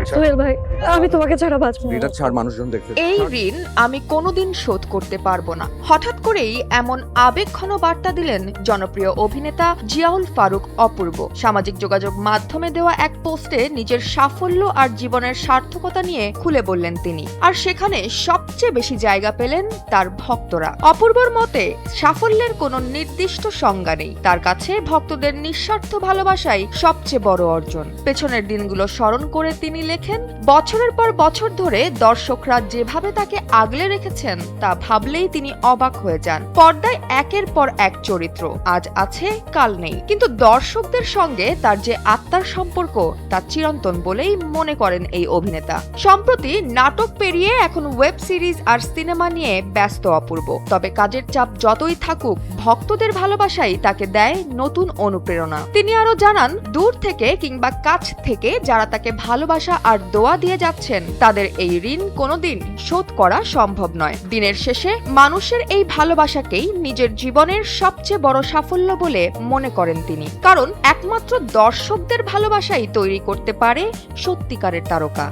সোহেল ভাই, আমি তোমাকে ছাড়া বাঁচবো না। এটা ছাড়, মানুষজন দেখতে। এই ঋণ আমি কোনোদিন শোধ করতে পারবো না। হঠাৎ করেই এমন আবেগঘন বার্তা দিলেন জনপ্রিয় অভিনেতা জিয়াউল ফারুক অপূর্ব। সামাজিক যোগাযোগ মাধ্যমে দেওয়া এক পোস্টে নিজের সাফল্য আর জীবনের সার্থকতা নিয়ে খুলে বললেন তিনি। আর সেখানে সবচেয়ে বেশি জায়গা পেলেন তার ভক্তরা। অপূর্বর মতে সাফল্যের কোনো নির্দিষ্ট সংজ্ঞা নেই, তার কাছে ভক্তদের নিঃস্বার্থ ভালোবাসাই সবচেয়ে বড় অর্জন। পেছনের দিনগুলো স্মরণ করে তিনি লেখেন, বছরের পর বছর ধরে দর্শকরা যেভাবে তাকে আগলে রেখেছেন তা ভাবলেই তিনি অবাক হয়ে যান। পর্দায় একের পর এক চরিত্র, আজ আছে কাল নেই, কিন্তু দর্শকদের সঙ্গে তার যে আত্মার সম্পর্ক তা চিরন্তন বলেই মনে করেন এই অভিনেতা। সম্প্রতি নাটক পেরিয়ে এখন ওয়েব সিরিজ আর সিনেমা নিয়ে ব্যস্ত অপূর্ব। তবে কাজের চাপ যতই থাকুক, ভক্তদের ভালোবাসাই তাকে দেয় নতুন অনুপ্রেরণা। তিনি আরো জানান, দূর থেকে কিংবা কাছ থেকে যারা তাকে ভালোবাসা আর দোয়া দিয়ে যাচ্ছেন তাদের এই ঋণ কোনোদিন শোধ করা সম্ভব নয়। দিনের শেষে মানুষের এই ভালোবাসাকেই নিজের জীবনের সবচেয়ে বড় সাফল্য বলে মনে করেন তিনি, কারণ একমাত্র দর্শকদের ভালোবাসাই তৈরি করতে পারে সত্যিকারের তারকা।